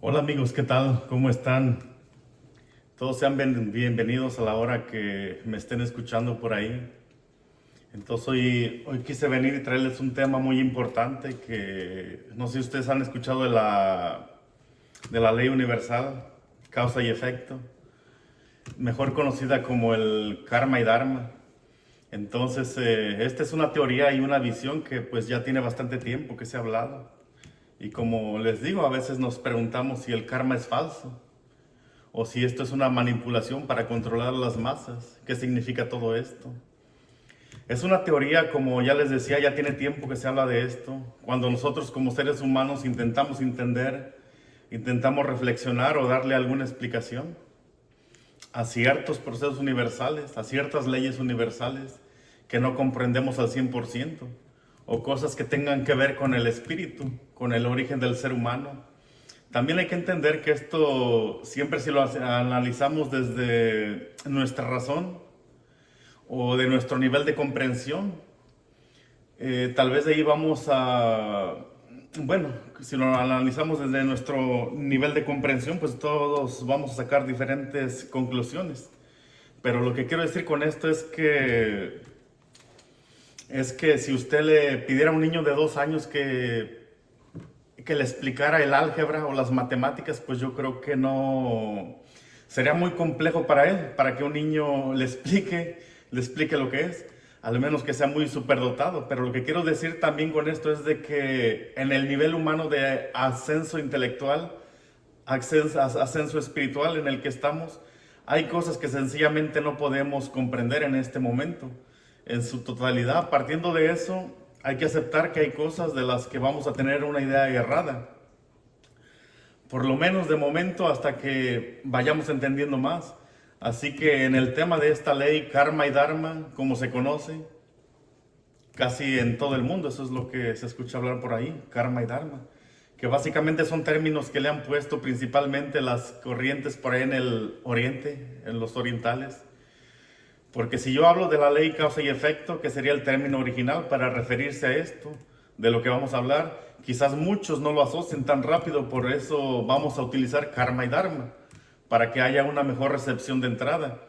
Hola amigos, ¿qué tal? ¿Cómo están? Todos sean bienvenidos a la hora que me estén escuchando por ahí. Entonces hoy quise venir y traerles un tema muy importante que no sé si ustedes han escuchado de la ley universal, causa y efecto, mejor conocida como el karma y dharma. Entonces, esta es una teoría y una visión que pues ya tiene bastante tiempo que se ha hablado. Y como les digo, a veces nos preguntamos si el karma es falso o si esto es una manipulación para controlar a las masas. ¿Qué significa todo esto? Es una teoría, como ya les decía, ya tiene tiempo que se habla de esto. Cuando nosotros como seres humanos intentamos entender, intentamos reflexionar o darle alguna explicación a ciertos procesos universales, a ciertas leyes universales que no comprendemos al 100%, o cosas que tengan que ver con el espíritu, con el origen del ser humano. También hay que entender que esto siempre si lo analizamos desde nuestra razón o de nuestro nivel de comprensión, tal vez de ahí vamos a, bueno, si lo analizamos desde nuestro nivel de comprensión, pues todos vamos a sacar diferentes conclusiones. Pero lo que quiero decir con esto es que si usted le pidiera a un niño de 2 años que le explicara el álgebra o las matemáticas, pues yo creo que no sería muy complejo para él, para que un niño le explique lo que es, al menos que sea muy superdotado. Pero lo que quiero decir también con esto es de que en el nivel humano de ascenso intelectual, ascenso espiritual en el que estamos, hay cosas que sencillamente no podemos comprender en este momento en su totalidad. Partiendo de eso, hay que aceptar que hay cosas de las que vamos a tener una idea errada. Por lo menos de momento hasta que vayamos entendiendo más. Así que en el tema de esta ley, karma y dharma, como se conoce, casi en todo el mundo, eso es lo que se escucha hablar por ahí, karma y dharma, que básicamente son términos que le han puesto principalmente las corrientes por ahí en el oriente, en los orientales. Porque si yo hablo de la ley causa y efecto, que sería el término original para referirse a esto, de lo que vamos a hablar, quizás muchos no lo asocien tan rápido, por eso vamos a utilizar karma y dharma, para que haya una mejor recepción de entrada.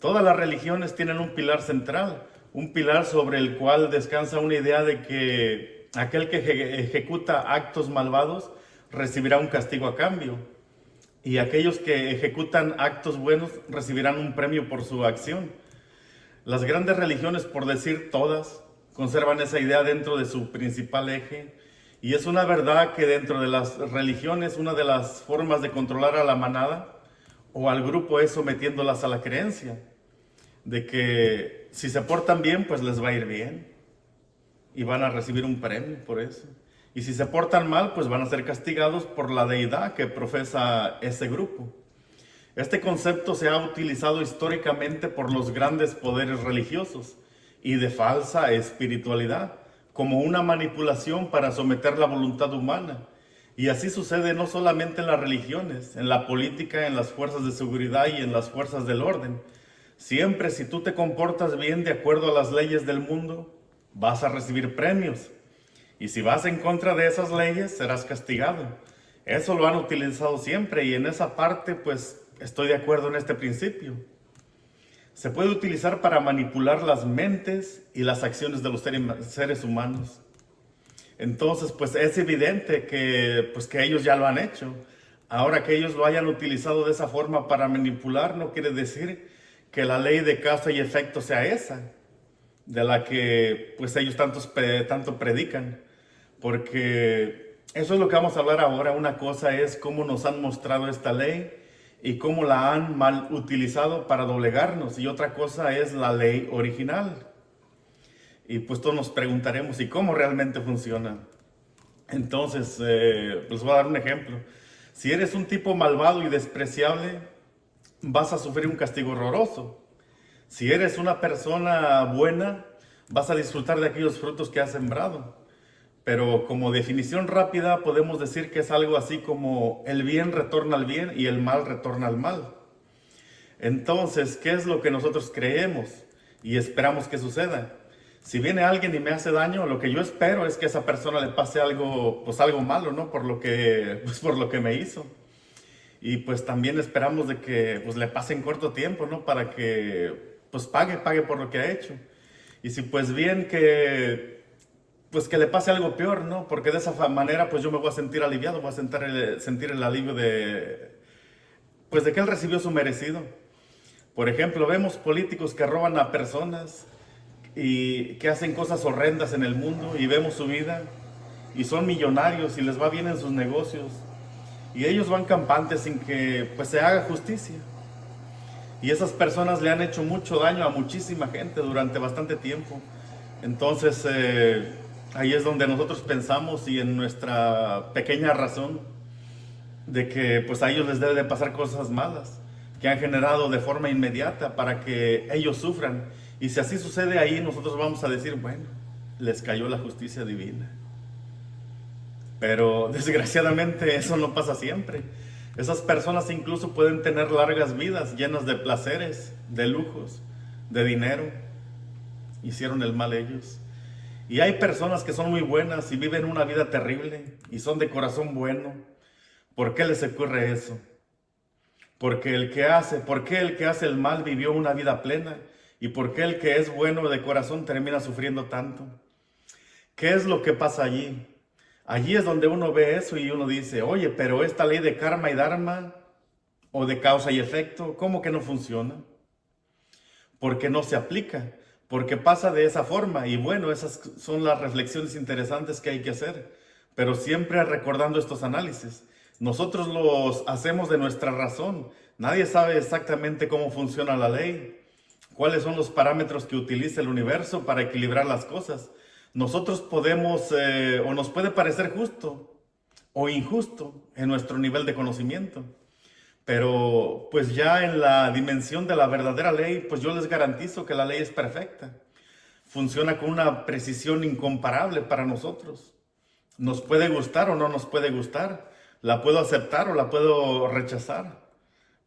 Todas las religiones tienen un pilar central, un pilar sobre el cual descansa una idea de que aquel que ejecuta actos malvados recibirá un castigo a cambio, y aquellos que ejecutan actos buenos recibirán un premio por su acción. Las grandes religiones, por decir todas, conservan esa idea dentro de su principal eje, y es una verdad que dentro de las religiones una de las formas de controlar a la manada o al grupo es sometiéndolas a la creencia de que si se portan bien, pues les va a ir bien y van a recibir un premio por eso. Y si se portan mal, pues van a ser castigados por la deidad que profesa ese grupo. Este concepto se ha utilizado históricamente por los grandes poderes religiosos y de falsa espiritualidad como una manipulación para someter la voluntad humana. Y así sucede no solamente en las religiones, en la política, en las fuerzas de seguridad y en las fuerzas del orden. Siempre si tú te comportas bien de acuerdo a las leyes del mundo, vas a recibir premios. Y si vas en contra de esas leyes, serás castigado. Eso lo han utilizado siempre y en esa parte pues estoy de acuerdo en este principio. Se puede utilizar para manipular las mentes y las acciones de los seres humanos. Entonces pues es evidente que ellos ya lo han hecho. Ahora que ellos lo hayan utilizado de esa forma para manipular no quiere decir que la ley de causa y efecto sea esa, de la que pues ellos tanto predican. Porque eso es lo que vamos a hablar ahora. Una cosa es cómo nos han mostrado esta ley y cómo la han mal utilizado para doblegarnos. Y otra cosa es la ley original. Y pues todos nos preguntaremos, ¿y cómo realmente funciona? Entonces, les voy a dar un ejemplo. Si eres un tipo malvado y despreciable, vas a sufrir un castigo horroroso. Si eres una persona buena, vas a disfrutar de aquellos frutos que has sembrado. Pero como definición rápida podemos decir que es algo así como el bien retorna al bien y el mal retorna al mal. Entonces, ¿qué es lo que nosotros creemos y esperamos que suceda? Si viene alguien y me hace daño, lo que yo espero es que a esa persona le pase algo, pues algo malo, ¿no? Pues por lo que me hizo. Y pues también esperamos de que pues le pase en corto tiempo, ¿no? Para que pues pague por lo que ha hecho. Y si pues bien pues que le pase algo peor, ¿no? Porque de esa manera pues yo me voy a sentir aliviado, voy a sentir el alivio pues de que él recibió su merecido. Por ejemplo, vemos políticos que roban a personas y que hacen cosas horrendas en el mundo y vemos su vida y son millonarios y les va bien en sus negocios y ellos van campantes sin que pues se haga justicia. Y esas personas le han hecho mucho daño a muchísima gente durante bastante tiempo. Entonces, ahí es donde nosotros pensamos y en nuestra pequeña razón de que pues a ellos les debe de pasar cosas malas que han generado de forma inmediata para que ellos sufran. Y si así sucede ahí, nosotros vamos a decir, bueno, les cayó la justicia divina. Pero desgraciadamente eso no pasa siempre. Esas personas incluso pueden tener largas vidas llenas de placeres, de lujos, de dinero. Hicieron el mal ellos. Y hay personas que son muy buenas y viven una vida terrible y son de corazón bueno. ¿Por qué les ocurre eso? ¿Por qué el que hace el mal vivió una vida plena? ¿Y por qué el que es bueno de corazón termina sufriendo tanto? ¿Qué es lo que pasa allí? Allí es donde uno ve eso y uno dice, oye, pero esta ley de karma y dharma o de causa y efecto, ¿cómo que no funciona? Porque no se aplica, porque pasa de esa forma. Y bueno, esas son las reflexiones interesantes que hay que hacer, pero siempre recordando estos análisis. Nosotros los hacemos de nuestra razón. Nadie sabe exactamente cómo funciona la ley, cuáles son los parámetros que utiliza el universo para equilibrar las cosas. Nosotros podemos, o nos puede parecer justo o injusto en nuestro nivel de conocimiento. Pero pues ya en la dimensión de la verdadera ley, pues yo les garantizo que la ley es perfecta. Funciona con una precisión incomparable para nosotros. Nos puede gustar o no nos puede gustar. La puedo aceptar o la puedo rechazar.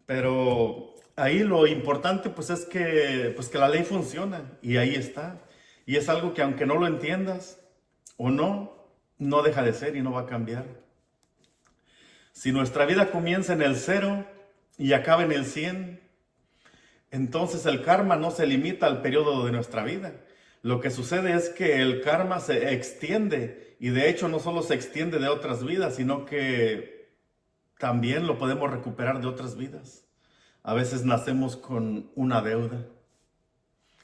Pero ahí lo importante pues es que la ley funciona y ahí está. Y es algo que aunque no lo entiendas o no deja de ser y no va a cambiar. Si nuestra vida comienza en el 0 y acaba en el 100, entonces el karma no se limita al periodo de nuestra vida. Lo que sucede es que el karma se extiende y de hecho no solo se extiende de otras vidas, sino que también lo podemos recuperar de otras vidas. A veces nacemos con una deuda.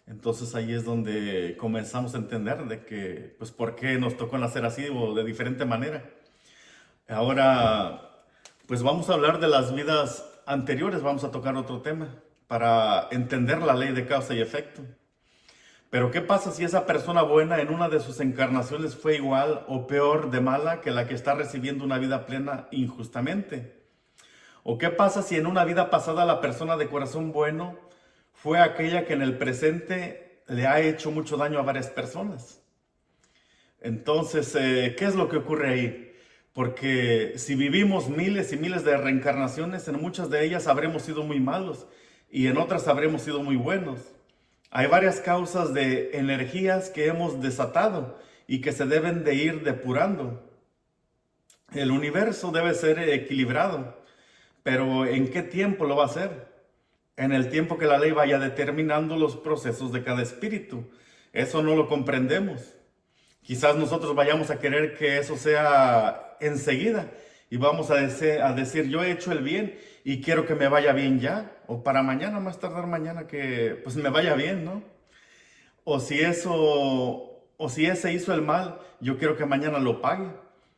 Entonces ahí es donde comenzamos a entender de que, pues, por qué nos tocó nacer así o de diferente manera. Ahora, pues vamos a hablar de las vidas anteriores, vamos a tocar otro tema para entender la ley de causa y efecto. Pero ¿qué pasa si esa persona buena en una de sus encarnaciones fue igual o peor de mala que la que está recibiendo una vida plena injustamente? ¿O qué pasa si en una vida pasada la persona de corazón bueno fue aquella que en el presente le ha hecho mucho daño a varias personas? Entonces, ¿qué es lo que ocurre ahí? Porque si vivimos miles y miles de reencarnaciones, en muchas de ellas habremos sido muy malos y en otras habremos sido muy buenos. Hay varias causas de energías que hemos desatado y que se deben de ir depurando. El universo debe ser equilibrado, pero ¿en qué tiempo lo va a hacer? En el tiempo que la ley vaya determinando los procesos de cada espíritu. Eso no lo comprendemos. Quizás nosotros vayamos a querer que eso sea enseguida y vamos a decir, yo he hecho el bien y quiero que me vaya bien ya, o para mañana, más tardar mañana, que pues me vaya bien, ¿no? O si ese hizo el mal, yo quiero que mañana lo pague.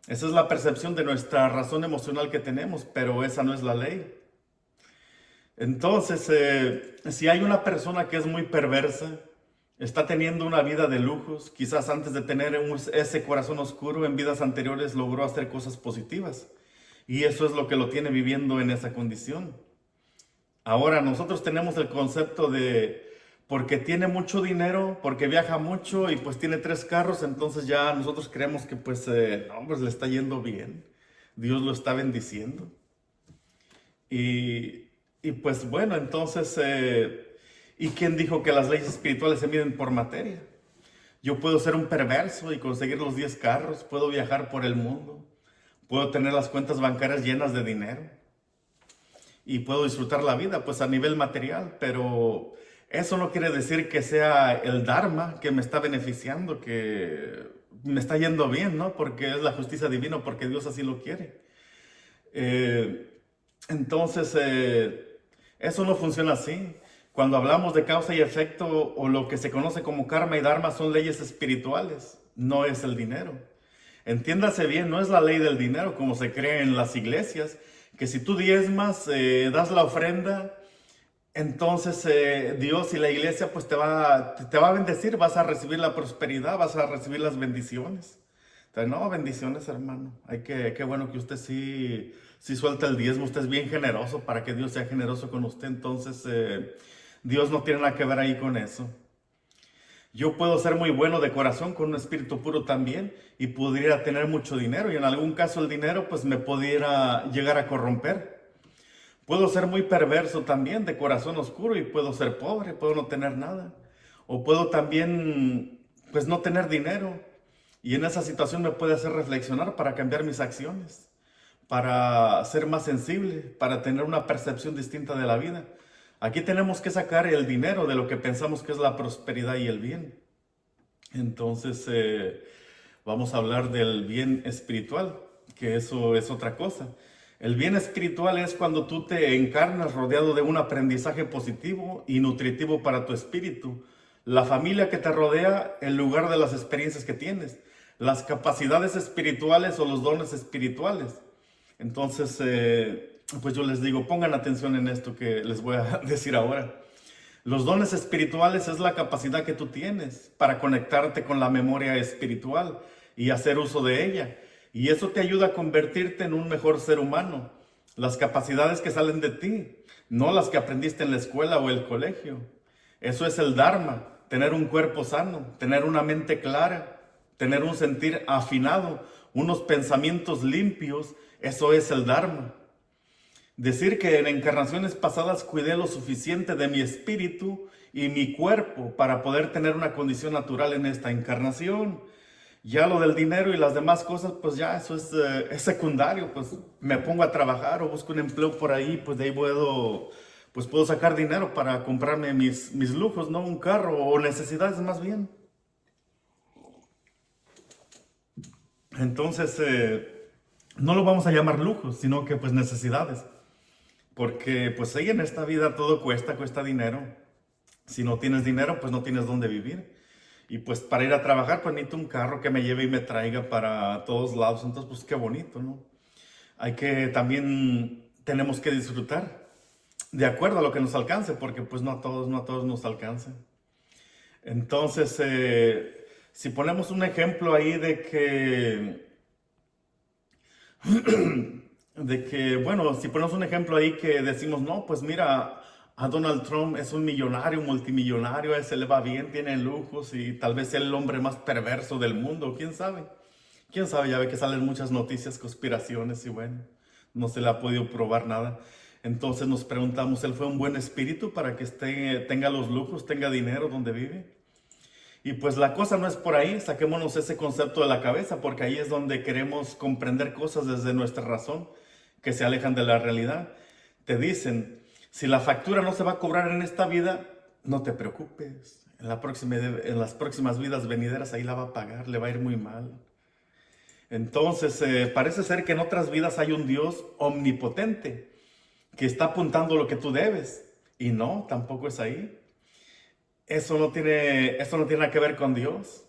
Esa es la percepción de nuestra razón emocional que tenemos, pero esa no es la ley. Entonces, si hay una persona que es muy perversa, está teniendo una vida de lujos, quizás antes de tener ese corazón oscuro en vidas anteriores logró hacer cosas positivas. Y eso es lo que lo tiene viviendo en esa condición. Ahora nosotros tenemos el concepto de porque tiene mucho dinero, porque viaja mucho y pues tiene 3 carros, entonces ya nosotros creemos que pues, no, pues le está yendo bien. Dios lo está bendiciendo. Y pues bueno, entonces... ¿y quién dijo que las leyes espirituales se miden por materia? Yo puedo ser un perverso y conseguir los 10 carros, puedo viajar por el mundo, puedo tener las cuentas bancarias llenas de dinero y puedo disfrutar la vida, pues a nivel material, pero eso no quiere decir que sea el Dharma que me está beneficiando, que me está yendo bien, ¿no? Porque es la justicia divina, porque Dios así lo quiere. Eh, entonces, eso no funciona así. Cuando hablamos de causa y efecto o lo que se conoce como karma y dharma son leyes espirituales, no es el dinero. Entiéndase bien, no es la ley del dinero como se cree en las iglesias, que si tú diezmas, das la ofrenda, entonces Dios y la iglesia pues te va a bendecir, vas a recibir la prosperidad, vas a recibir las bendiciones. Entonces, no, bendiciones, hermano. Qué bueno que usted sí suelta el diezmo, usted es bien generoso para que Dios sea generoso con usted. Entonces, Dios no tiene nada que ver ahí con eso. Yo puedo ser muy bueno de corazón con un espíritu puro también y pudiera tener mucho dinero y en algún caso el dinero pues me pudiera llegar a corromper. Puedo ser muy perverso también de corazón oscuro y puedo ser pobre, puedo no tener nada. O puedo también pues no tener dinero y en esa situación me puede hacer reflexionar para cambiar mis acciones, para ser más sensible, para tener una percepción distinta de la vida. Aquí tenemos que sacar el dinero de lo que pensamos que es la prosperidad y el bien. Entonces, vamos a hablar del bien espiritual, que eso es otra cosa. El bien espiritual es cuando tú te encarnas rodeado de un aprendizaje positivo y nutritivo para tu espíritu. La familia que te rodea en lugar de las experiencias que tienes. Las capacidades espirituales o los dones espirituales. Entonces, pues yo les digo, pongan atención en esto que les voy a decir ahora. Los dones espirituales es la capacidad que tú tienes para conectarte con la memoria espiritual y hacer uso de ella. Y eso te ayuda a convertirte en un mejor ser humano. Las capacidades que salen de ti, no las que aprendiste en la escuela o el colegio. Eso es el Dharma, tener un cuerpo sano, tener una mente clara, tener un sentir afinado, unos pensamientos limpios. Eso es el Dharma. Decir que en encarnaciones pasadas cuidé lo suficiente de mi espíritu y mi cuerpo para poder tener una condición natural en esta encarnación. Ya lo del dinero y las demás cosas, pues ya eso es secundario, pues me pongo a trabajar o busco un empleo por ahí, pues de ahí puedo sacar dinero para comprarme mis lujos, ¿no? Un carro o necesidades más bien. Entonces, no lo vamos a llamar lujos, sino que pues necesidades. Porque pues ahí en esta vida todo cuesta dinero. Si no tienes dinero, pues no tienes dónde vivir. Y pues para ir a trabajar, pues necesito un carro que me lleve y me traiga para todos lados. Entonces, pues qué bonito, ¿no? Tenemos que disfrutar de acuerdo a lo que nos alcance, porque pues no a todos nos alcance. Entonces, si ponemos un ejemplo ahí bueno, si ponemos un ejemplo ahí que decimos, no, pues mira, a Donald Trump es un millonario, multimillonario, a él se le va bien, tiene lujos y tal vez es el hombre más perverso del mundo, quién sabe. Quién sabe, ya ve que salen muchas noticias, conspiraciones y bueno, no se le ha podido probar nada. Entonces nos preguntamos, ¿él fue un buen espíritu para que tenga los lujos, tenga dinero donde vive? Y pues la cosa no es por ahí, saquémonos ese concepto de la cabeza, porque ahí es donde queremos comprender cosas desde nuestra razón, que se alejan de la realidad. Te dicen, si la factura no se va a cobrar en esta vida, no te preocupes. En las próximas vidas venideras ahí la va a pagar, le va a ir muy mal. Entonces, parece ser que en otras vidas hay un Dios omnipotente que está apuntando lo que tú debes. Y no, tampoco es ahí. Eso no tiene nada que ver con Dios.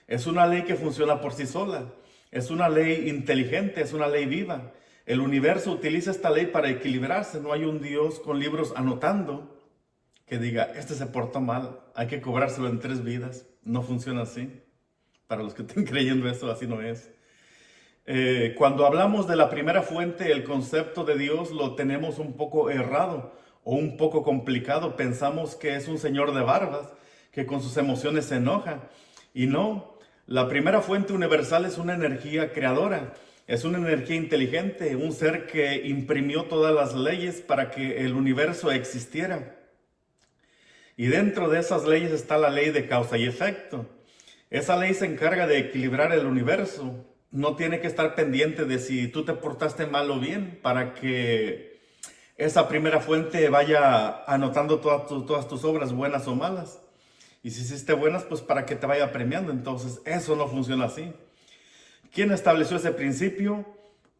Es una ley que funciona por sí sola. Es una ley inteligente, es una ley viva. El universo utiliza esta ley para equilibrarse. No hay un Dios con libros anotando que diga, este se portó mal, hay que cobrárselo en 3 vidas. No funciona así. Para los que estén creyendo eso, así no es. Cuando hablamos de la primera fuente, el concepto de Dios lo tenemos un poco errado o un poco complicado. Pensamos que es un señor de barbas que con sus emociones se enoja. Y no, la primera fuente universal es una energía creadora. Es una energía inteligente, un ser que imprimió todas las leyes para que el universo existiera. Y dentro de esas leyes está la ley de causa y efecto. Esa ley se encarga de equilibrar el universo. No tiene que estar pendiente de si tú te portaste mal o bien para que esa primera fuente vaya anotando todas tus obras, buenas o malas. Y si hiciste buenas, pues para que te vaya premiando. Entonces, eso no funciona así. ¿Quién estableció ese principio?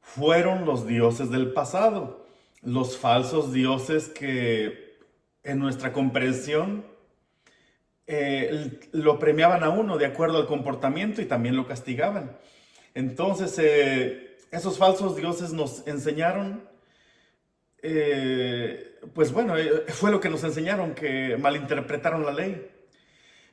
Fueron los dioses del pasado, los falsos dioses que en nuestra comprensión lo premiaban a uno de acuerdo al comportamiento y también lo castigaban. Entonces, esos falsos dioses nos enseñaron, pues bueno, fue lo que nos enseñaron, que malinterpretaron la ley.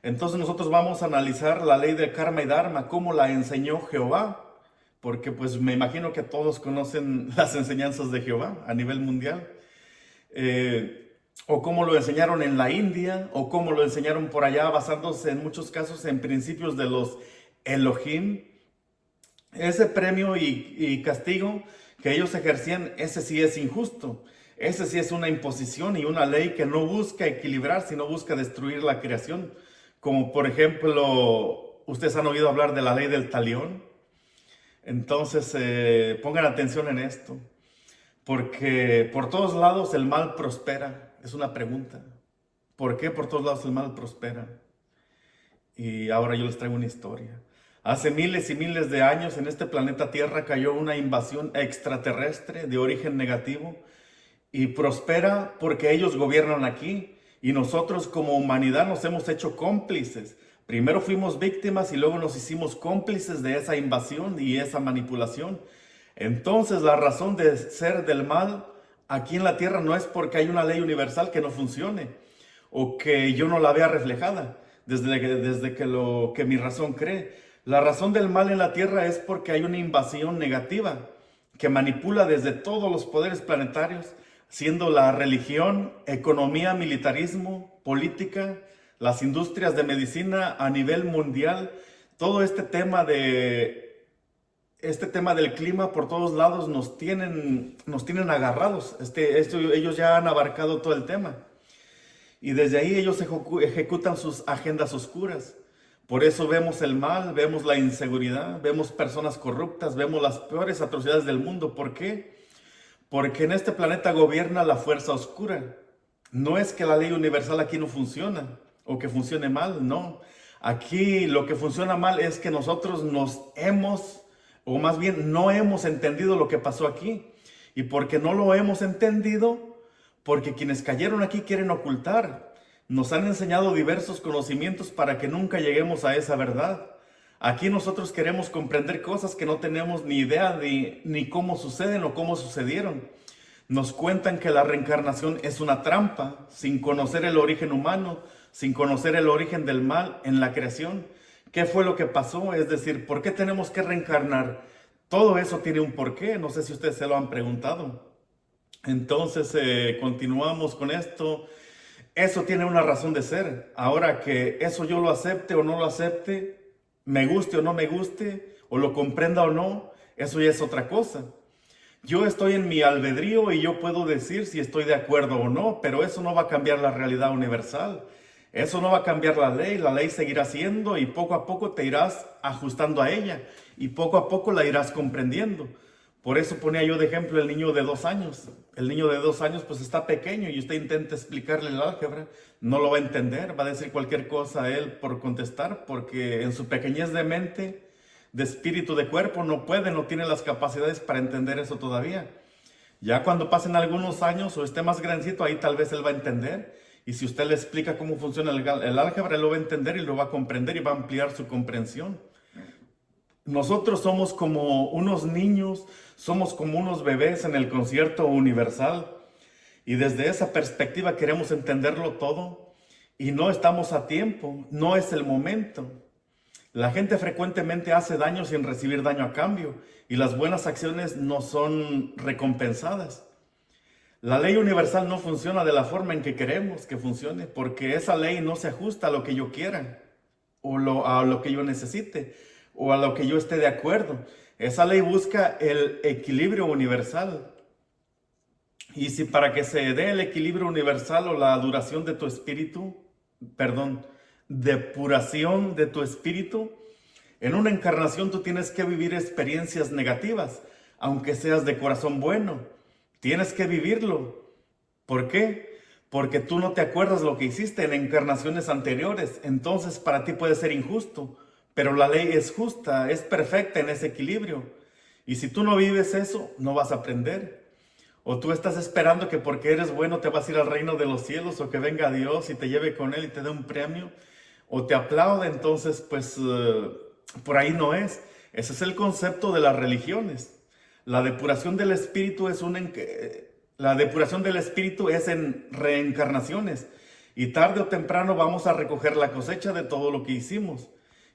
Entonces nosotros vamos a analizar la ley de karma y dharma, cómo la enseñó Jehová, porque pues me imagino que todos conocen las enseñanzas de Jehová a nivel mundial, o cómo lo enseñaron en la India, o cómo lo enseñaron por allá, basándose en muchos casos en principios de los Elohim. Ese premio y castigo que ellos ejercían, ese sí es injusto. Ese sí es una imposición y una ley que no busca equilibrar, sino busca destruir la creación. Como por ejemplo, ustedes han oído hablar de la ley del talión. Entonces, pongan atención en esto. Porque por todos lados el mal prospera. Es una pregunta. ¿Por qué por todos lados el mal prospera? Y ahora yo les traigo una historia. Hace miles y miles de años en este planeta Tierra cayó una invasión extraterrestre de origen negativo y prospera porque ellos gobiernan aquí y nosotros como humanidad nos hemos hecho cómplices. Primero fuimos víctimas y luego nos hicimos cómplices de esa invasión y esa manipulación. Entonces la razón de ser del mal aquí en la Tierra no es porque hay una ley universal que no funcione o que yo no la vea reflejada desde que mi razón cree. La razón del mal en la Tierra es porque hay una invasión negativa que manipula desde todos los poderes planetarios, siendo la religión, economía, militarismo, política, las industrias de medicina a nivel mundial. Todo este tema del clima por todos lados nos tienen agarrados. Ellos ya han abarcado todo el tema. Y desde ahí ellos ejecutan sus agendas oscuras. Por eso vemos el mal, vemos la inseguridad, vemos personas corruptas, vemos las peores atrocidades del mundo. ¿Por qué? Porque en este planeta gobierna la fuerza oscura. No es que la ley universal aquí no funciona o que funcione mal, no. Aquí lo que funciona mal es que nosotros o más bien no hemos entendido lo que pasó aquí. Y porque no lo hemos entendido, porque quienes cayeron aquí quieren ocultar. Nos han enseñado diversos conocimientos para que nunca lleguemos a esa verdad. Aquí nosotros queremos comprender cosas que no tenemos ni idea ni cómo suceden o cómo sucedieron. Nos cuentan que la reencarnación es una trampa, sin conocer el origen humano, sin conocer el origen del mal en la creación. ¿Qué fue lo que pasó? Es decir, ¿por qué tenemos que reencarnar? Todo eso tiene un porqué, no sé si ustedes se lo han preguntado. Entonces, continuamos con esto. Eso tiene una razón de ser. Ahora que eso yo lo acepte o no lo acepte, me guste o no me guste, o lo comprenda o no, eso ya es otra cosa. Yo estoy en mi albedrío y yo puedo decir si estoy de acuerdo o no, pero eso no va a cambiar la realidad universal. Eso no va a cambiar la ley seguirá siendo y poco a poco te irás ajustando a ella y poco a poco la irás comprendiendo. Por eso ponía yo de ejemplo el niño de 2 años. El niño de 2 años pues está pequeño y usted intenta explicarle el álgebra, no lo va a entender, va a decir cualquier cosa a él por contestar, porque en su pequeñez de mente, de espíritu, de cuerpo, no tiene las capacidades para entender eso todavía. Ya cuando pasen algunos años o esté más grandecito, ahí tal vez él va a entender. Y si usted le explica cómo funciona el álgebra, él lo va a entender y lo va a comprender y va a ampliar su comprensión. Nosotros somos como unos niños, somos como unos bebés en el concierto universal. Y desde esa perspectiva queremos entenderlo todo y no estamos a tiempo, no es el momento. La gente frecuentemente hace daño sin recibir daño a cambio y las buenas acciones no son recompensadas. La ley universal no funciona de la forma en que queremos que funcione, porque esa ley no se ajusta a lo que yo quiera, a lo que yo necesite, o a lo que yo esté de acuerdo. Esa ley busca el equilibrio universal. Y si para que se dé el equilibrio universal o la duración de tu espíritu, depuración de tu espíritu, en una encarnación tú tienes que vivir experiencias negativas, aunque seas de corazón bueno. Tienes que vivirlo. ¿Por qué? Porque tú no te acuerdas lo que hiciste en encarnaciones anteriores. Entonces para ti puede ser injusto. Pero la ley es justa, es perfecta en ese equilibrio. Y si tú no vives eso, no vas a aprender. O tú estás esperando que porque eres bueno te vas a ir al reino de los cielos, o que venga Dios y te lleve con Él y te dé un premio, o te aplaude. Entonces pues por ahí no es. Ese es el concepto de las religiones. La depuración del espíritu es la depuración del espíritu es en reencarnaciones. Y tarde o temprano vamos a recoger la cosecha de todo lo que hicimos.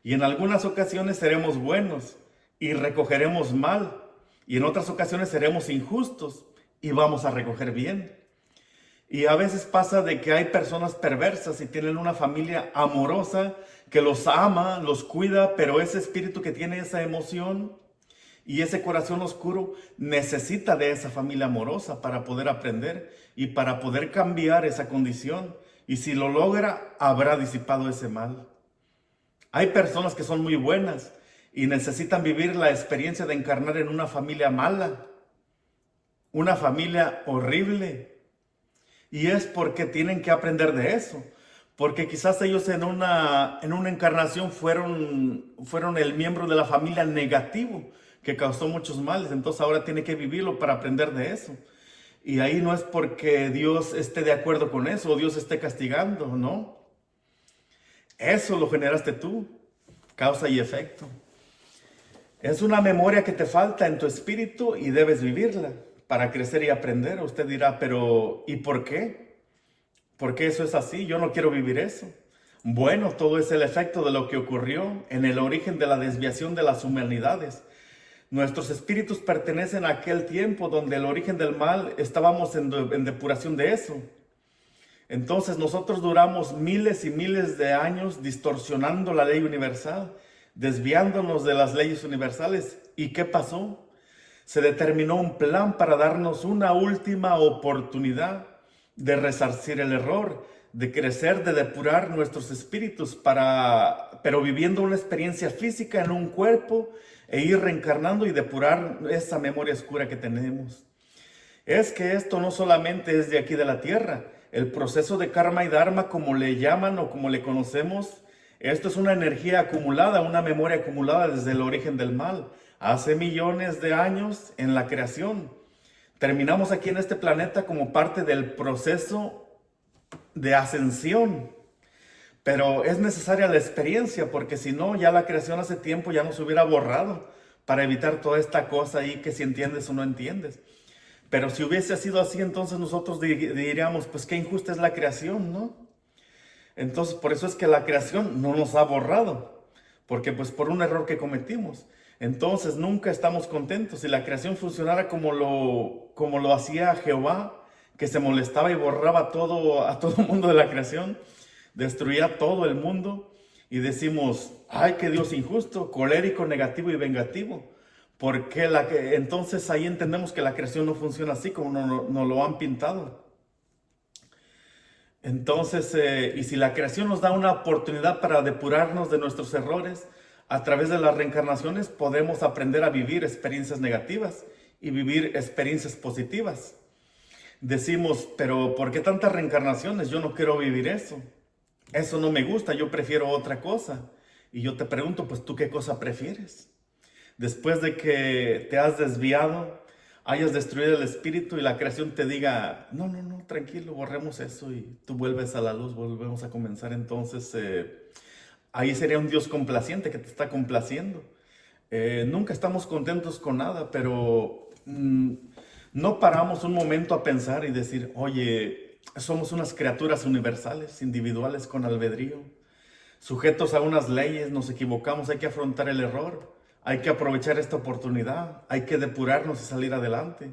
Y en algunas ocasiones seremos buenos y recogeremos mal. Y en otras ocasiones seremos injustos y vamos a recoger bien. Y a veces pasa de que hay personas perversas y tienen una familia amorosa que los ama, los cuida, pero ese espíritu que tiene esa emoción y ese corazón oscuro necesita de esa familia amorosa para poder aprender y para poder cambiar esa condición. Y si lo logra, habrá disipado ese mal. Hay personas que son muy buenas y necesitan vivir la experiencia de encarnar en una familia mala, una familia horrible. Y es porque tienen que aprender de eso. Porque quizás ellos en una encarnación fueron el miembro de la familia negativo que causó muchos males. Entonces ahora tiene que vivirlo para aprender de eso. Y ahí no es porque Dios esté de acuerdo con eso o Dios esté castigando, ¿no? Eso lo generaste tú, causa y efecto. Es una memoria que te falta en tu espíritu y debes vivirla para crecer y aprender. Usted dirá, pero ¿y por qué? ¿Por qué eso es así? Yo no quiero vivir eso. Bueno, todo es el efecto de lo que ocurrió en el origen de la desviación de las humanidades. Nuestros espíritus pertenecen a aquel tiempo donde el origen del mal estábamos en depuración de eso. Entonces nosotros duramos miles y miles de años distorsionando la ley universal, desviándonos de las leyes universales. ¿Y qué pasó? Se determinó un plan para darnos una última oportunidad de resarcir el error, de crecer, de depurar nuestros espíritus, pero viviendo una experiencia física en un cuerpo e ir reencarnando y depurar esa memoria oscura que tenemos. Es que esto no solamente es de aquí de la tierra. El proceso de karma y dharma, como le llaman o como le conocemos, esto es una energía acumulada, una memoria acumulada desde el origen del mal, hace millones de años en la creación. Terminamos aquí en este planeta como parte del proceso de ascensión, pero es necesaria la experiencia, porque si no, ya la creación hace tiempo ya nos hubiera borrado para evitar toda esta cosa ahí que si entiendes o no entiendes. Pero si hubiese sido así, entonces nosotros diríamos, pues qué injusta es la creación, ¿no? Entonces, por eso es que la creación no nos ha borrado, porque pues por un error que cometimos. Entonces, nunca estamos contentos. Si la creación funcionara como lo hacía Jehová, que se molestaba y borraba a todo el mundo de la creación, destruía todo el mundo, y decimos, ay, qué Dios injusto, colérico, negativo y vengativo. Porque entonces ahí entendemos que la creación no funciona así como nos lo han pintado. Entonces, y si la creación nos da una oportunidad para depurarnos de nuestros errores, a través de las reencarnaciones podemos aprender a vivir experiencias negativas y vivir experiencias positivas. Decimos, pero ¿por qué tantas reencarnaciones? Yo no quiero vivir eso. Eso no me gusta, yo prefiero otra cosa. Y yo te pregunto, pues ¿tú qué cosa prefieres? Después de que te has desviado, hayas destruido el espíritu y la creación te diga, no, tranquilo, borremos eso y tú vuelves a la luz, volvemos a comenzar. Entonces, ahí sería un Dios complaciente que te está complaciendo. Nunca estamos contentos con nada, pero no paramos un momento a pensar y decir, oye, somos unas criaturas universales, individuales con albedrío, sujetos a unas leyes, nos equivocamos, hay que afrontar el error. Hay que aprovechar esta oportunidad, hay que depurarnos y salir adelante,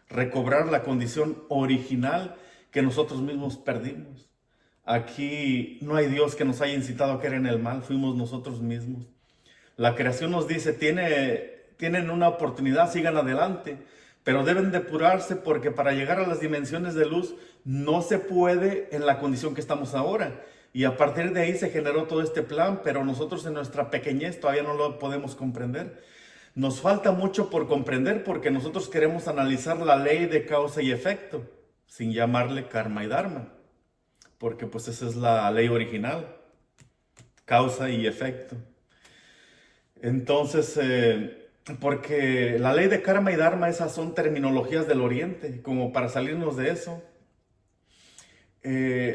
recobrar la condición original que nosotros mismos perdimos. Aquí no hay Dios que nos haya incitado a caer en el mal, fuimos nosotros mismos. La creación nos dice, tienen una oportunidad, sigan adelante, pero deben depurarse porque para llegar a las dimensiones de luz no se puede en la condición que estamos ahora. Y a partir de ahí se generó todo este plan, pero nosotros en nuestra pequeñez todavía no lo podemos comprender. Nos falta mucho por comprender porque nosotros queremos analizar la ley de causa y efecto, sin llamarle karma y dharma, porque pues esa es la ley original, causa y efecto. Entonces, porque la ley de karma y dharma, esas son terminologías del oriente, como para salirnos de eso.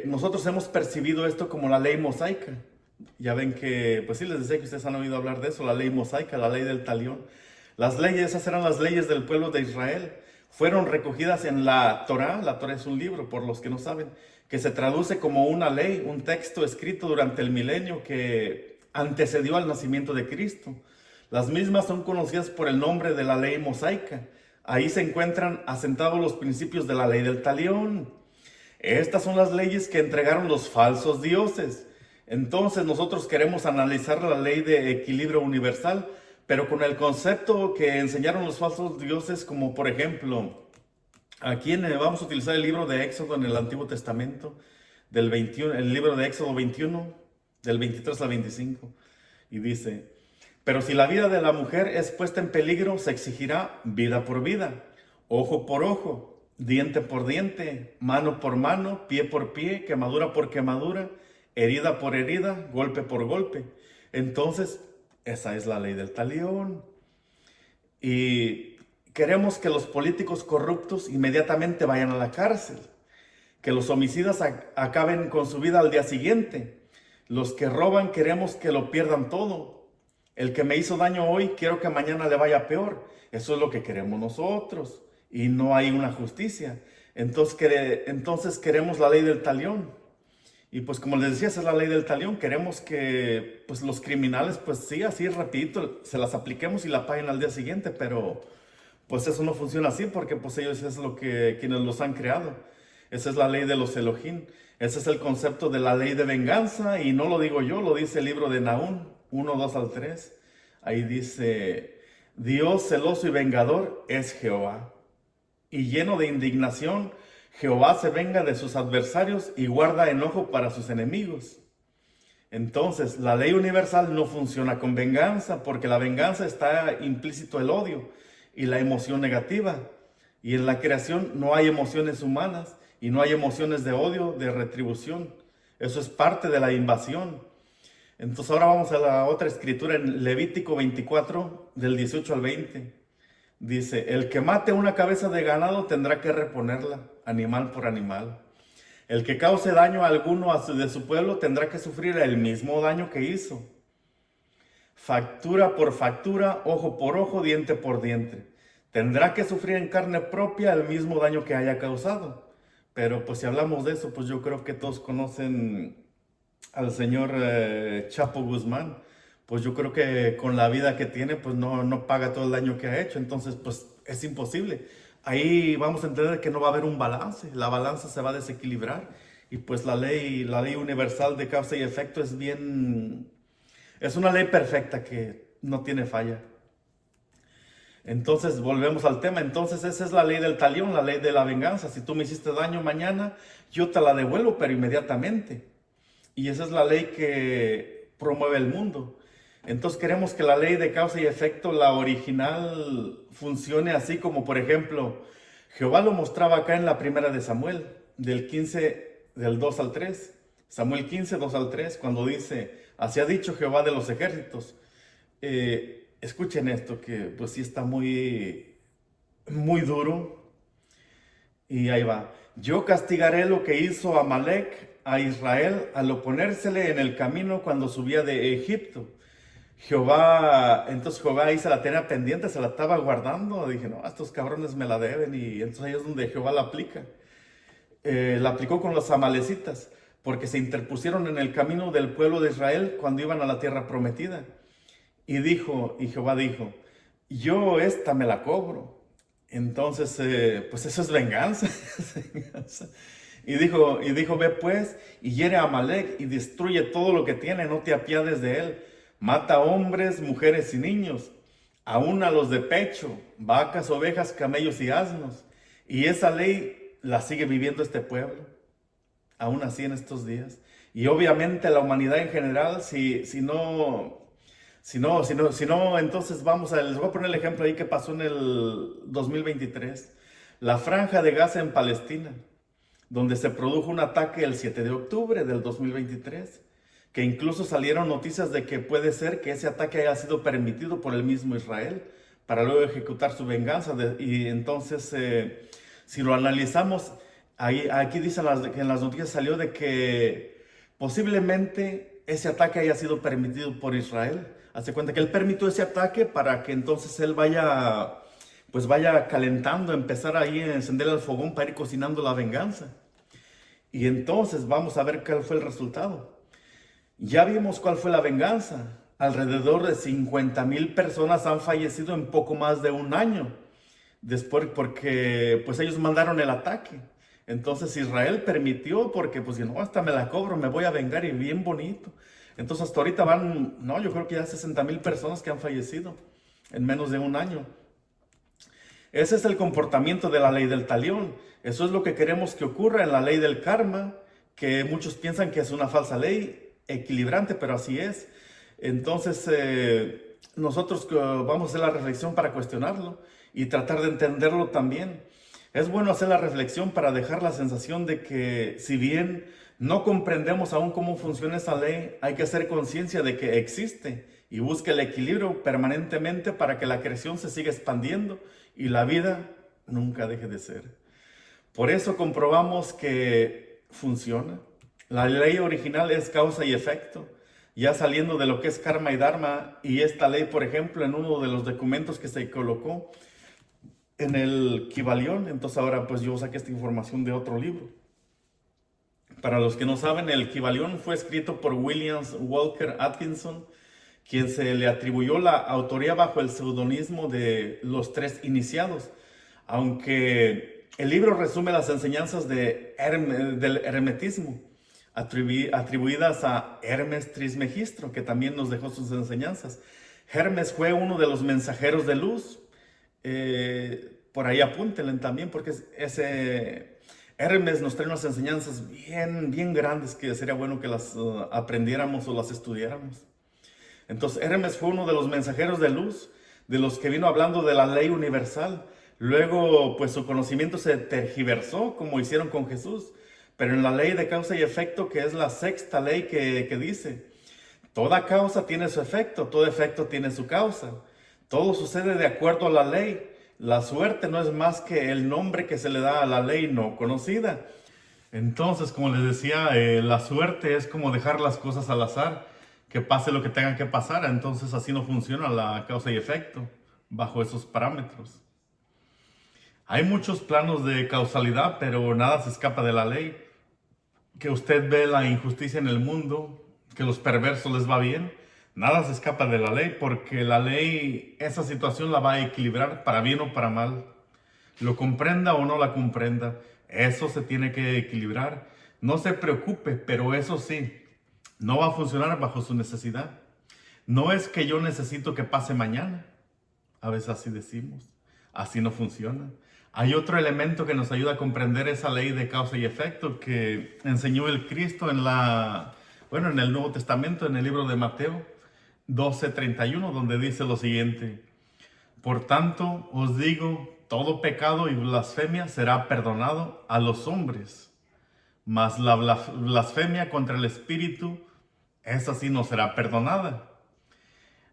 Nosotros hemos percibido esto como la ley mosaica. Ya ven que, pues sí les decía que ustedes han oído hablar de eso, la ley mosaica, la ley del talión. Las leyes, esas eran las leyes del pueblo de Israel. Fueron recogidas en la Torá. La Torá es un libro, por los que no saben, que se traduce como una ley, un texto escrito durante el milenio que antecedió al nacimiento de Cristo. Las mismas son conocidas por el nombre de la ley mosaica. Ahí se encuentran asentados los principios de la ley del talión. Estas son las leyes que entregaron los falsos dioses. Entonces nosotros queremos analizar la ley de equilibrio universal, pero con el concepto que enseñaron los falsos dioses, como por ejemplo, aquí vamos a utilizar el libro de Éxodo en el Antiguo Testamento, del 21, el libro de Éxodo 21, del 23 al 25, y dice: pero si la vida de la mujer es puesta en peligro, se exigirá vida por vida, ojo por ojo, diente por diente, mano por mano, pie por pie, quemadura por quemadura, herida por herida, golpe por golpe. Entonces, esa es la ley del talión. Y queremos que los políticos corruptos inmediatamente vayan a la cárcel, que los homicidas acaben con su vida al día siguiente. Los que roban queremos que lo pierdan todo. El que me hizo daño hoy, quiero que mañana le vaya peor. Eso es lo que queremos nosotros. Y no hay una justicia. Entonces queremos la ley del talión. Y pues como les decía, esa es la ley del talión. Queremos que pues los criminales, pues sí, así rapidito, se las apliquemos y la paguen al día siguiente. Pero pues eso no funciona así, porque pues ellos es lo que quienes los han creado. Esa es la ley de los Elohim. Ese es el concepto de la ley de venganza. Y no lo digo yo, lo dice el libro de Nahum 1, 2 al 3. Ahí dice: Dios celoso y vengador es Jehová, y lleno de indignación, Jehová se venga de sus adversarios y guarda enojo para sus enemigos. Entonces, la ley universal no funciona con venganza, porque la venganza está implícito el odio y la emoción negativa. Y en la creación no hay emociones humanas y no hay emociones de odio, de retribución. Eso es parte de la invasión. Entonces ahora vamos a la otra escritura en Levítico 24, del 18 al 20. Dice: el que mate una cabeza de ganado tendrá que reponerla, animal por animal. El que cause daño a alguno de su pueblo tendrá que sufrir el mismo daño que hizo. Factura por factura, ojo por ojo, diente por diente. Tendrá que sufrir en carne propia el mismo daño que haya causado. Pero pues si hablamos de eso, pues yo creo que todos conocen al señor Chapo Guzmán. Pues yo creo que con la vida que tiene, pues no paga todo el daño que ha hecho. Entonces, pues es imposible. Ahí vamos a entender que no va a haber un balance. La balanza se va a desequilibrar. Y pues la ley universal de causa y efecto es una ley perfecta que no tiene falla. Entonces, volvemos al tema. Entonces, esa es la ley del talión, la ley de la venganza. Si tú me hiciste daño mañana, yo te la devuelvo, pero inmediatamente. Y esa es la ley que promueve el mundo. Entonces queremos que la ley de causa y efecto, la original, funcione así como, por ejemplo, Jehová lo mostraba acá en la primera de Samuel, del 15, del 2 al 3. Samuel 15, 2 al 3, cuando dice: así ha dicho Jehová de los ejércitos. Escuchen esto, que pues sí está muy, muy duro. Y ahí va: yo castigaré lo que hizo Amalek a Israel al oponérsele en el camino cuando subía de Egipto. Entonces Jehová ahí se la tenía pendiente, se la estaba guardando. Dije: no, estos cabrones me la deben. Y entonces ahí es donde Jehová la aplica. La aplicó con los amalecitas, porque se interpusieron en el camino del pueblo de Israel cuando iban a la tierra prometida. Y Jehová dijo: yo esta me la cobro. Entonces, pues eso es venganza. Y dijo: ve pues y hiere a Amalek y destruye todo lo que tiene, no te apiades de él. Mata hombres, mujeres y niños, aún a los de pecho, vacas, ovejas, camellos y asnos. Y esa ley la sigue viviendo este pueblo, aún así en estos días. Y obviamente la humanidad en general, si no, entonces les voy a poner el ejemplo ahí que pasó en el 2023. La franja de Gaza en Palestina, donde se produjo un ataque el 7 de octubre del 2023, que incluso salieron noticias de que puede ser que ese ataque haya sido permitido por el mismo Israel para luego ejecutar su venganza. Y entonces, si lo analizamos, aquí dicen que en las noticias salió de que posiblemente ese ataque haya sido permitido por Israel. Hace cuenta que él permitió ese ataque para que entonces él vaya calentando, empezar ahí a encender el fogón para ir cocinando la venganza. Y entonces vamos a ver cuál fue el resultado. Ya vimos cuál fue la venganza. Alrededor de 50,000 personas han fallecido en poco más de un año. Después, porque pues ellos mandaron el ataque. Entonces Israel permitió porque pues no, hasta me la cobro, me voy a vengar y bien bonito. Entonces hasta ahorita no, yo creo que ya 60,000 personas que han fallecido en menos de un año. Ese es el comportamiento de la ley del talión. Eso es lo que queremos que ocurra en la ley del karma, que muchos piensan que es una falsa ley equilibrante, pero así es. Entonces, nosotros vamos a hacer la reflexión para cuestionarlo y tratar de entenderlo también. Es bueno hacer la reflexión para dejar la sensación de que si bien no comprendemos aún cómo funciona esa ley, hay que hacer conciencia de que existe y busque el equilibrio permanentemente para que la creación se siga expandiendo y la vida nunca deje de ser. Por eso comprobamos que funciona. La ley original es causa y efecto. Ya saliendo de lo que es karma y dharma, y esta ley, por ejemplo, en uno de los documentos que se colocó en el Kybalión, entonces ahora pues yo saqué esta información de otro libro. Para los que no saben, el Kybalión fue escrito por William Walker Atkinson, quien se le atribuyó la autoría bajo el seudónimo de los tres iniciados, aunque el libro resume las enseñanzas del hermetismo, atribuidas a Hermes Trismegistro, que también nos dejó sus enseñanzas. Hermes fue uno de los mensajeros de luz. Por ahí apúntenle también, porque ese Hermes nos trae unas enseñanzas bien, bien grandes que sería bueno que las aprendiéramos o las estudiáramos. Entonces Hermes fue uno de los mensajeros de luz, de los que vino hablando de la ley universal. Luego, pues su conocimiento se tergiversó, como hicieron con Jesús. Pero en la ley de causa y efecto, que es la sexta ley que dice, toda causa tiene su efecto, todo efecto tiene su causa. Todo sucede de acuerdo a la ley. La suerte no es más que el nombre que se le da a la ley no conocida. Entonces, como les decía, la suerte es como dejar las cosas al azar, que pase lo que tenga que pasar. Entonces así no funciona la causa y efecto, bajo esos parámetros. Hay muchos planos de causalidad, pero nada se escapa de la ley. Que usted ve la injusticia en el mundo, que los perversos les va bien, nada se escapa de la ley, porque la ley, esa situación la va a equilibrar para bien o para mal. Lo comprenda o no la comprenda, eso se tiene que equilibrar. No se preocupe, pero eso sí, no va a funcionar bajo su necesidad. No es que yo necesito que pase mañana. A veces así decimos. Así no funciona. Hay otro elemento que nos ayuda a comprender esa ley de causa y efecto que enseñó el Cristo en el Nuevo Testamento, en el libro de Mateo 12:31, donde dice lo siguiente: por tanto, os digo, todo pecado y blasfemia será perdonado a los hombres, mas la blasfemia contra el Espíritu, esa sí no será perdonada.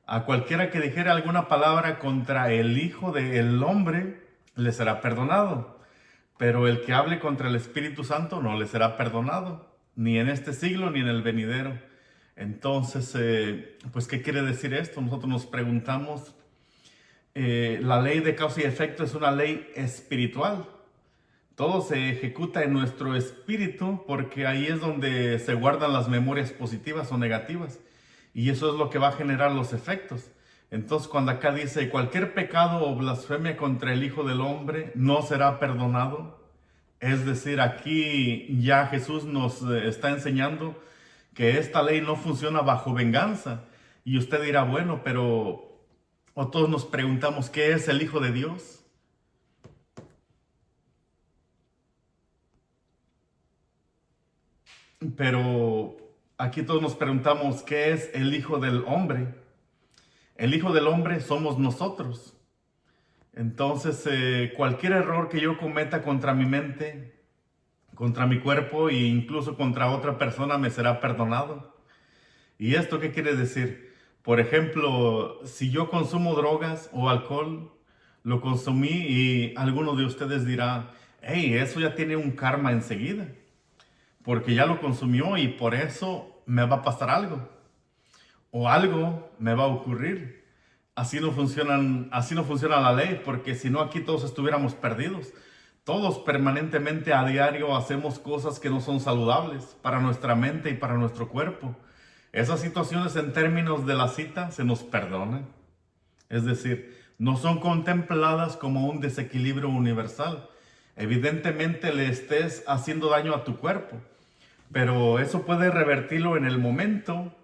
A cualquiera que dijere alguna palabra contra el Hijo del Hombre, le será perdonado. Pero el que hable contra el Espíritu Santo no le será perdonado, ni en este siglo ni en el venidero. Entonces, pues, ¿qué quiere decir esto? Nosotros nos preguntamos, la ley de causa y efecto es una ley espiritual. Todo se ejecuta en nuestro espíritu porque ahí es donde se guardan las memorias positivas o negativas. Y eso es lo que va a generar los efectos. Entonces, cuando acá dice, cualquier pecado o blasfemia contra el Hijo del Hombre no será perdonado, es decir, aquí ya Jesús nos está enseñando que esta ley no funciona bajo venganza. Y usted dirá, bueno, pero o todos nos preguntamos, ¿qué es el Hijo de Dios? Pero aquí todos nos preguntamos, ¿qué es el Hijo del Hombre? El Hijo del Hombre somos nosotros. Entonces, cualquier error que yo cometa contra mi mente, contra mi cuerpo e incluso contra otra persona me será perdonado. ¿Y esto qué quiere decir? Por ejemplo, si yo consumo drogas o alcohol, lo consumí y alguno de ustedes dirá, hey, eso ya tiene un karma enseguida, porque ya lo consumió y por eso me va a pasar algo o algo me va a ocurrir. Así no funciona la ley, porque si no aquí todos estuviéramos perdidos. Todos permanentemente a diario hacemos cosas que no son saludables para nuestra mente y para nuestro cuerpo. Esas situaciones en términos de la cita se nos perdonan. Es decir, no son contempladas como un desequilibrio universal. Evidentemente le estés haciendo daño a tu cuerpo, pero eso puede revertirlo en el momento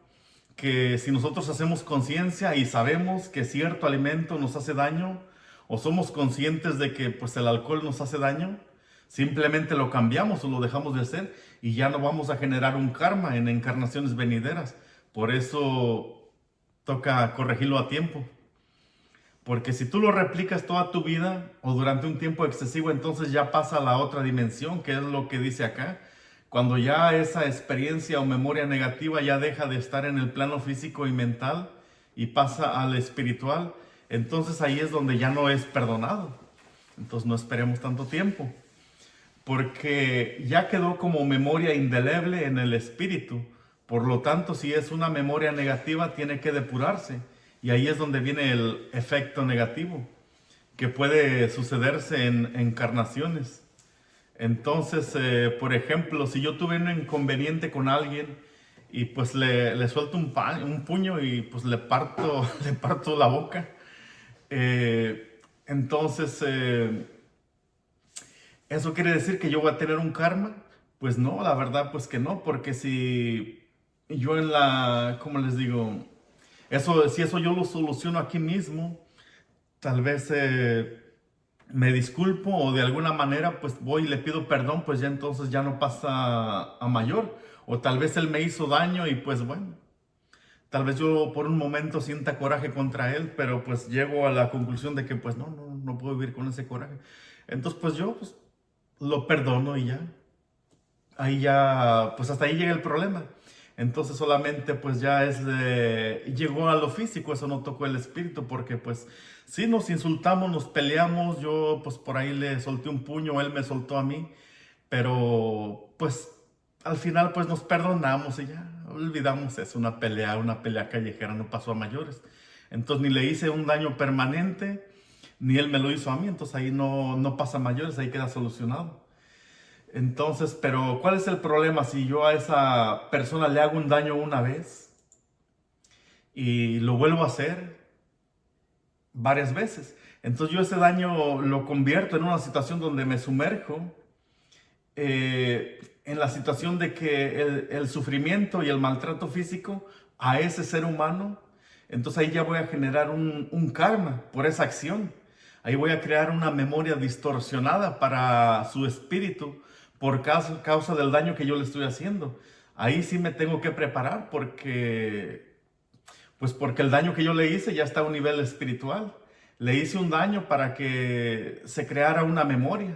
que si nosotros hacemos conciencia y sabemos que cierto alimento nos hace daño, o somos conscientes de que pues el alcohol nos hace daño, simplemente lo cambiamos o lo dejamos de hacer y ya no vamos a generar un karma en encarnaciones venideras. Por eso toca corregirlo a tiempo. Porque si tú lo replicas toda tu vida o durante un tiempo excesivo, entonces ya pasa a la otra dimensión, que es lo que dice acá. Cuando ya esa experiencia o memoria negativa ya deja de estar en el plano físico y mental y pasa al espiritual, entonces ahí es donde ya no es perdonado. Entonces no esperemos tanto tiempo, porque ya quedó como memoria indeleble en el espíritu. Por lo tanto, si es una memoria negativa, tiene que depurarse. Y ahí es donde viene el efecto negativo, que puede sucederse en encarnaciones. Entonces, por ejemplo, si yo tuve un inconveniente con alguien y pues le suelto un puño y pues le parto, le parto la boca, entonces ¿eso quiere decir que yo voy a tener un karma? Pues no, la verdad pues que no, porque si yo en la, ¿cómo les digo? Si eso yo lo soluciono aquí mismo, tal vez me disculpo o de alguna manera pues voy y le pido perdón, pues ya entonces ya no pasa a mayor. O tal vez él me hizo daño y pues bueno, tal vez yo por un momento sienta coraje contra él, pero pues llego a la conclusión de que pues no puedo vivir con ese coraje. Entonces pues yo pues lo perdono y ya. Ahí ya, pues hasta ahí llega el problema. Entonces solamente pues ya llegó a lo físico, eso no tocó el espíritu, porque pues sí nos insultamos, nos peleamos, yo pues por ahí le solté un puño, él me soltó a mí, pero pues al final pues nos perdonamos y ya olvidamos eso, una pelea callejera, no pasó a mayores. Entonces ni le hice un daño permanente, ni él me lo hizo a mí, entonces ahí no pasa a mayores, ahí queda solucionado. Entonces, pero ¿cuál es el problema si yo a esa persona le hago un daño una vez y lo vuelvo a hacer varias veces? Entonces yo ese daño lo convierto en una situación donde me sumerjo en la situación de que el sufrimiento y el maltrato físico a ese ser humano, entonces ahí ya voy a generar un karma por esa acción. Ahí voy a crear una memoria distorsionada para su espíritu por causa del daño que yo le estoy haciendo. Ahí sí me tengo que preparar porque el daño que yo le hice ya está a un nivel espiritual. Le hice un daño para que se creara una memoria.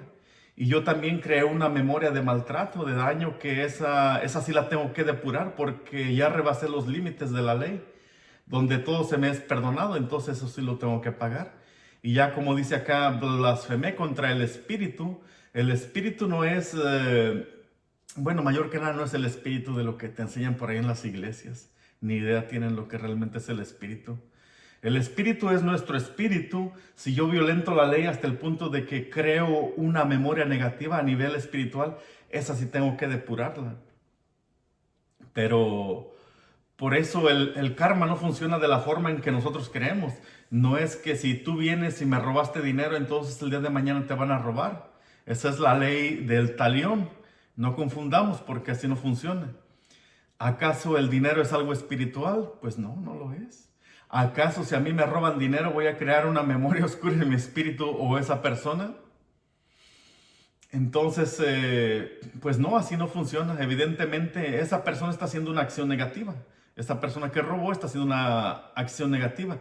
Y yo también creé una memoria de maltrato, de daño, que esa sí la tengo que depurar porque ya rebasé los límites de la ley, donde todo se me es perdonado, entonces eso sí lo tengo que pagar. Y ya como dice acá, blasfemé contra el espíritu. El espíritu no es, bueno, mayor que nada no es el espíritu de lo que te enseñan por ahí en las iglesias. Ni idea tienen lo que realmente es el espíritu. El espíritu es nuestro espíritu. Si yo violento la ley hasta el punto de que creo una memoria negativa a nivel espiritual, esa sí tengo que depurarla. Pero por eso el karma no funciona de la forma en que nosotros creemos. No es que si tú vienes y me robaste dinero, entonces el día de mañana te van a robar. Esa es la ley del talión. No confundamos porque así no funciona. ¿Acaso el dinero es algo espiritual? Pues no lo es. ¿Acaso si a mí me roban dinero voy a crear una memoria oscura en mi espíritu o esa persona? Entonces, pues no, así no funciona. Evidentemente, esa persona está haciendo una acción negativa. Esa persona que robó está haciendo una acción negativa.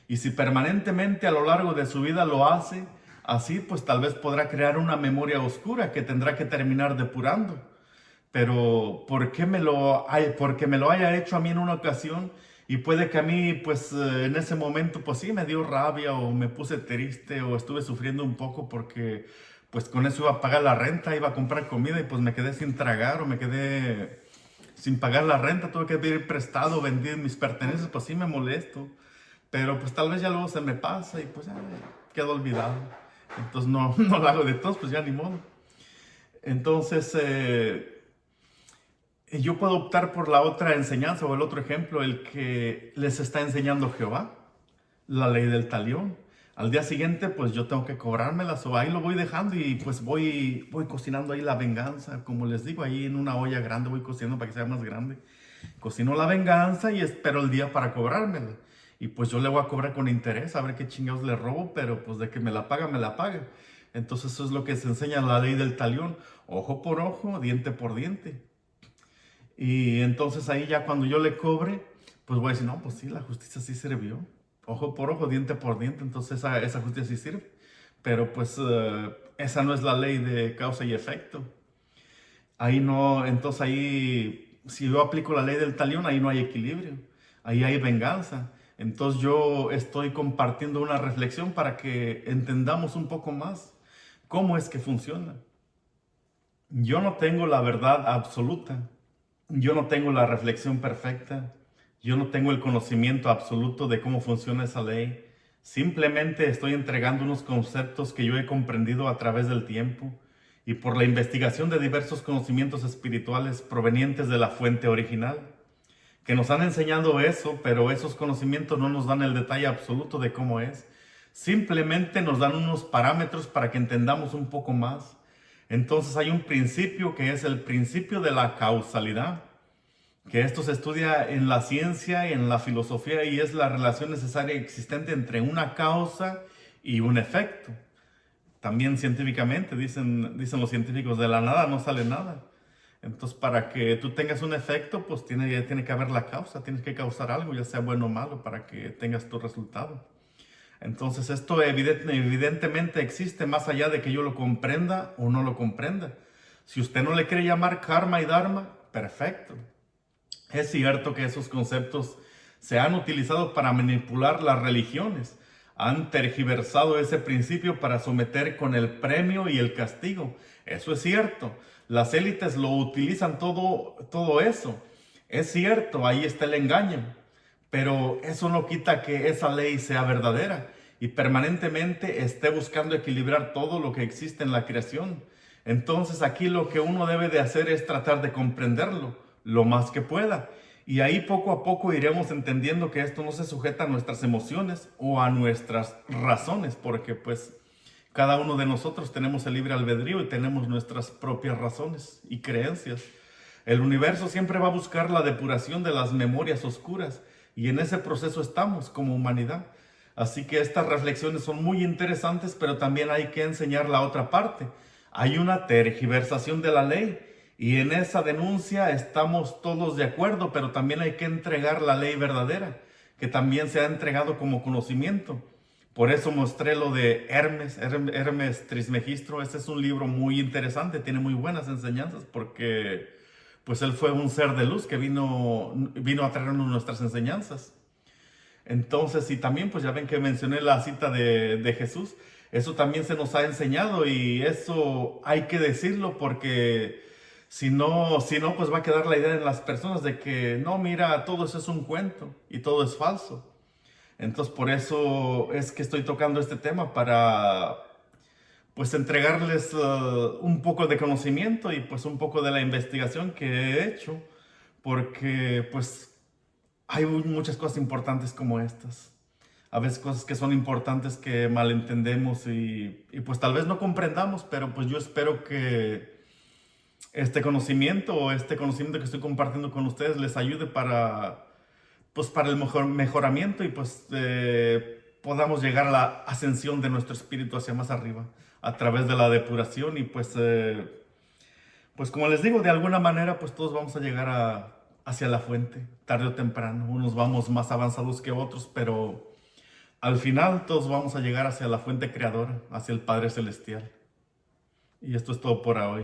Y si permanentemente a lo largo de su vida lo hace así, pues tal vez podrá crear una memoria oscura que tendrá que terminar depurando. Pero porque me lo haya hecho a mí en una ocasión y puede que a mí, pues en ese momento, pues sí, me dio rabia o me puse triste o estuve sufriendo un poco porque pues con eso iba a pagar la renta, iba a comprar comida y pues me quedé sin tragar o me quedé sin pagar la renta, tuve que pedir prestado, vendí mis pertenencias, pues sí me molesto, pero pues tal vez ya luego se me pasa y pues ya quedo olvidado. Entonces no, no lo hago de todos, pues ya ni modo. Entonces, yo puedo optar por la otra enseñanza o el otro ejemplo, el que les está enseñando Jehová, la ley del talión. Al día siguiente, pues yo tengo que cobrármelas o ahí lo voy dejando y pues voy cocinando ahí la venganza. Como les digo, ahí en una olla grande voy cocinando para que sea más grande. Cocino la venganza y espero el día para cobrármela. Y pues yo le voy a cobrar con interés, a ver qué chingados le robo, pero pues de que me la paga, me la paga. Entonces eso es lo que se enseña en la ley del talión. Ojo por ojo, diente por diente. Y entonces ahí ya cuando yo le cobre, pues voy a decir, no, pues sí, la justicia sí sirvió. Ojo por ojo, diente por diente, entonces esa justicia sí sirve. Pero pues esa no es la ley de causa y efecto. Ahí no, entonces ahí, si yo aplico la ley del talión, ahí no hay equilibrio. Ahí hay venganza. Entonces yo estoy compartiendo una reflexión para que entendamos un poco más cómo es que funciona. Yo no tengo la verdad absoluta. Yo no tengo la reflexión perfecta, yo no tengo el conocimiento absoluto de cómo funciona esa ley. Simplemente estoy entregando unos conceptos que yo he comprendido a través del tiempo y por la investigación de diversos conocimientos espirituales provenientes de la fuente original, que nos han enseñado eso, pero esos conocimientos no nos dan el detalle absoluto de cómo es. Simplemente nos dan unos parámetros para que entendamos un poco más. Entonces hay un principio que es el principio de la causalidad, que esto se estudia en la ciencia y en la filosofía y es la relación necesaria existente entre una causa y un efecto. También científicamente, dicen los científicos, de la nada no sale nada. Entonces, para que tú tengas un efecto, pues tiene que haber la causa, tienes que causar algo, ya sea bueno o malo, para que tengas tu resultado. Entonces esto evidentemente existe más allá de que yo lo comprenda o no lo comprenda. Si usted no le quiere llamar karma y dharma, perfecto. Es cierto que esos conceptos se han utilizado para manipular las religiones. Han tergiversado ese principio para someter con el premio y el castigo. Eso es cierto. Las élites lo utilizan todo eso. Es cierto, ahí está el engaño. Pero eso no quita que esa ley sea verdadera y permanentemente esté buscando equilibrar todo lo que existe en la creación. Entonces aquí lo que uno debe de hacer es tratar de comprenderlo lo más que pueda. Y ahí poco a poco iremos entendiendo que esto no se sujeta a nuestras emociones o a nuestras razones, porque pues cada uno de nosotros tenemos el libre albedrío y tenemos nuestras propias razones y creencias. El universo siempre va a buscar la depuración de las memorias oscuras y en ese proceso estamos como humanidad. Así que estas reflexiones son muy interesantes, pero también hay que enseñar la otra parte. Hay una tergiversación de la ley y en esa denuncia estamos todos de acuerdo, pero también hay que entregar la ley verdadera, que también se ha entregado como conocimiento. Por eso mostré lo de Hermes Trismegistro. Este es un libro muy interesante, tiene muy buenas enseñanzas porque pues él fue un ser de luz que vino a traernos nuestras enseñanzas. Entonces, y también pues ya ven que mencioné la cita de Jesús, eso también se nos ha enseñado y eso hay que decirlo porque si no, pues va a quedar la idea en las personas de que no, mira, todo eso es un cuento y todo es falso. Entonces, por eso es que estoy tocando este tema para pues entregarles un poco de conocimiento y pues un poco de la investigación que he hecho, porque pues hay muchas cosas importantes como estas. A veces cosas que son importantes que malentendemos y pues tal vez no comprendamos, pero pues yo espero que este conocimiento o este conocimiento que estoy compartiendo con ustedes les ayude para el mejoramiento y pues podamos llegar a la ascensión de nuestro espíritu hacia más arriba. a través de la depuración y pues como les digo, de alguna manera pues todos vamos a llegar hacia la fuente, tarde o temprano. Unos vamos más avanzados que otros, pero al final todos vamos a llegar hacia la fuente creadora, hacia el Padre Celestial. Y esto es todo por hoy.